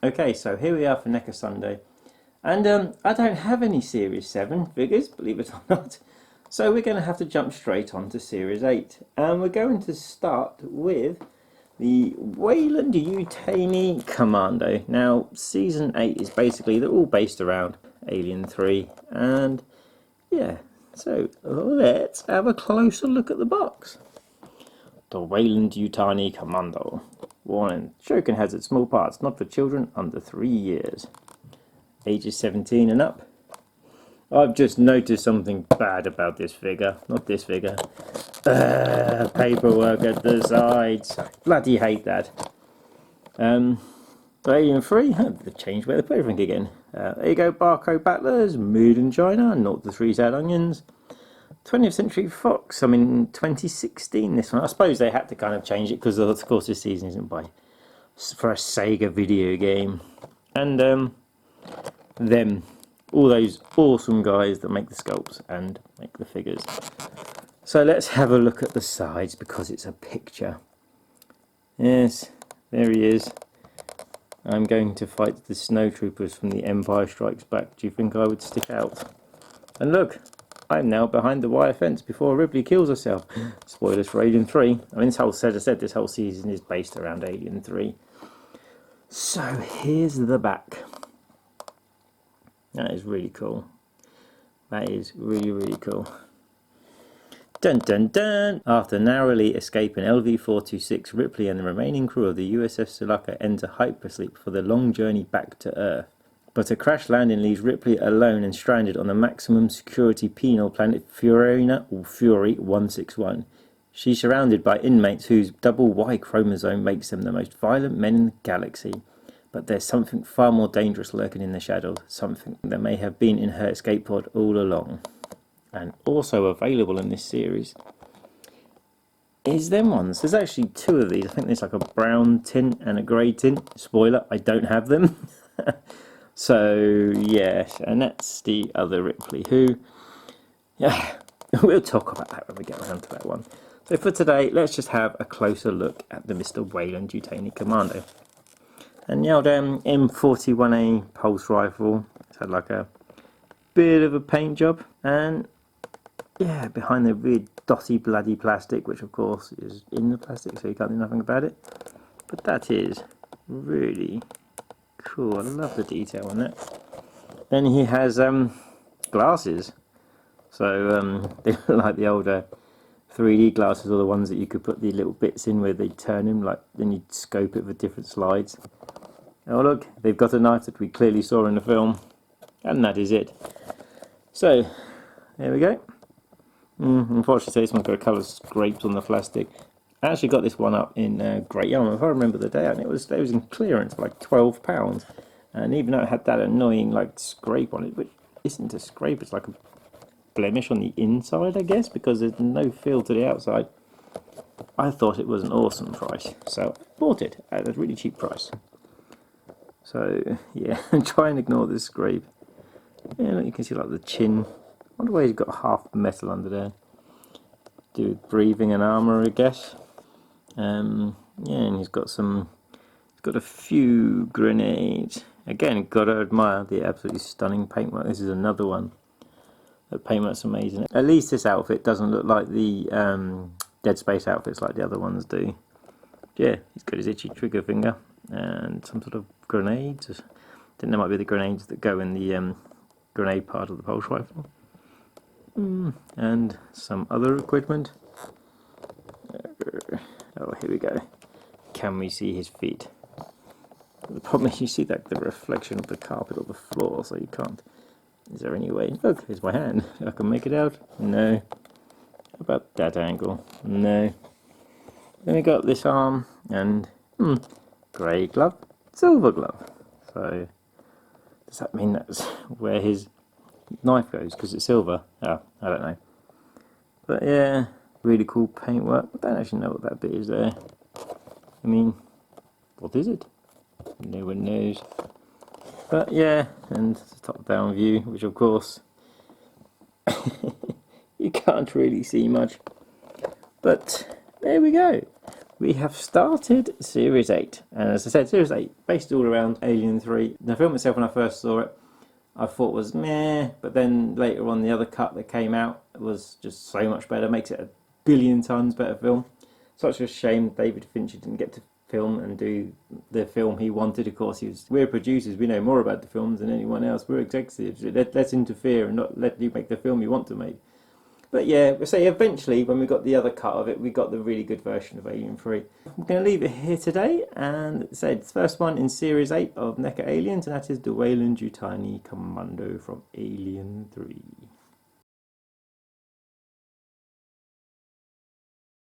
Okay, so here we are for NECA Sunday. And I don't have any Series 7 figures, believe it or not. So we're going to have to jump straight on to Series 8. And we're going to start with the Weyland Yutani Commando. Now, Season 8 is basically, they're all based around Alien 3. And yeah, so let's have a closer look at the box. The Weyland Yutani Commando. Warning, Shokin has its small parts, not for children under 3 years. Ages 17 and up. I've just noticed something bad about this figure. Not this figure. Paperwork at the sides. Bloody hate that. Alien 3, they've changed where they put everything again. There you go, barcode battlers, made in China, not the 3 sad onions. 20th Century Fox, I mean 2016 this one. I suppose they had to kind of change it because of course this season isn't for a Sega video game. And them, all those awesome guys that make the sculpts and make the figures. So let's have a look at the sides because it's a picture. Yes, there he is. I'm going to fight the snowtroopers from the Empire Strikes Back. Do you think I would stick out? And look, I'm now behind the wire fence before Ripley kills herself. Spoilers for Alien 3. I mean, this whole season is based around Alien 3. So here's the back. That is really cool. That is really, really cool. Dun dun dun! After narrowly escaping LV-426, Ripley and the remaining crew of the USS Sulaco enter hypersleep for the long journey back to Earth. But a crash landing leaves Ripley alone and stranded on the maximum security penal planet Furina, or Fury 161. She's surrounded by inmates whose double Y chromosome makes them the most violent men in the galaxy. But there's something far more dangerous lurking in the shadows, something that may have been in her escape pod all along. And also available in this series is them ones. There's actually 2 of these. I think there's like a brown tint and a grey tint. Spoiler, I don't have them. So, yes, and that's the other Ripley, who, yeah, we'll talk about that when we get around to that one. So for today, let's just have a closer look at the Mr. Weyland Yutani Commando. And the old M41A pulse rifle, it's had like a bit of a paint job, and yeah, behind the weird dotty bloody plastic, which of course is in the plastic, so you can't do nothing about it. But that is really cool. I love the detail on that. Then he has glasses. So they look like the older 3D glasses, or the ones that you could put the little bits in where they turn them, like then you'd scope it for different slides. Oh look, they've got a knife that we clearly saw in the film, and that is it. So there we go. Unfortunately, this one's got a colour scrapes on the plastic. I actually got this one up in grey yarn, if I remember the day, and it was in clearance for like £12. And even though it had that annoying like scrape on it, which isn't a scrape, it's like a blemish on the inside, I guess, because there's no feel to the outside. I thought it was an awesome price, so I bought it at a really cheap price. So yeah, try and ignore this scrape. Yeah, look, you can see like the chin. I wonder why he's got half metal under there. Do with breathing and armour, I guess. Yeah, and he's got a few grenades. Again, gotta admire the absolutely stunning paintwork. This is another one. The paintwork's amazing. At least this outfit doesn't look like the Dead Space outfits like the other ones do. Yeah, he's got his itchy trigger finger and some sort of grenades. I think there might be the grenades that go in the grenade part of the pulse rifle. And some other equipment. Oh, here we go. Can we see his feet? The problem is you see that the reflection of the carpet or the floor, so you can't. Is there any way? Look, here's my hand. I can make it out. No. How about that angle? No. Then we got this arm and grey glove, silver glove. So does that mean that's where his knife goes because it's silver? Oh, I don't know. But yeah, really cool paintwork. I don't actually know what that bit is there. I mean, what is it? No one knows. But yeah, and the top down view, which of course you can't really see much. But there we go. We have started Series 8, and as I said, Series 8 based all around Alien 3. The film itself, when I first saw it, I thought was meh, but then later on the other cut that came out was just so much better, makes it a billion times better film. Such a shame David Fincher didn't get to film and do the film he wanted. Of course, we're producers, we know more about the films than anyone else, we're executives, let's interfere and not let you make the film you want to make. But yeah, so eventually, when we got the other cut of it, we got the really good version of Alien 3. I'm going to leave it here today, and say the first one in Series 8 of NECA Aliens, and that is the Weyland Yutani Commando from Alien 3.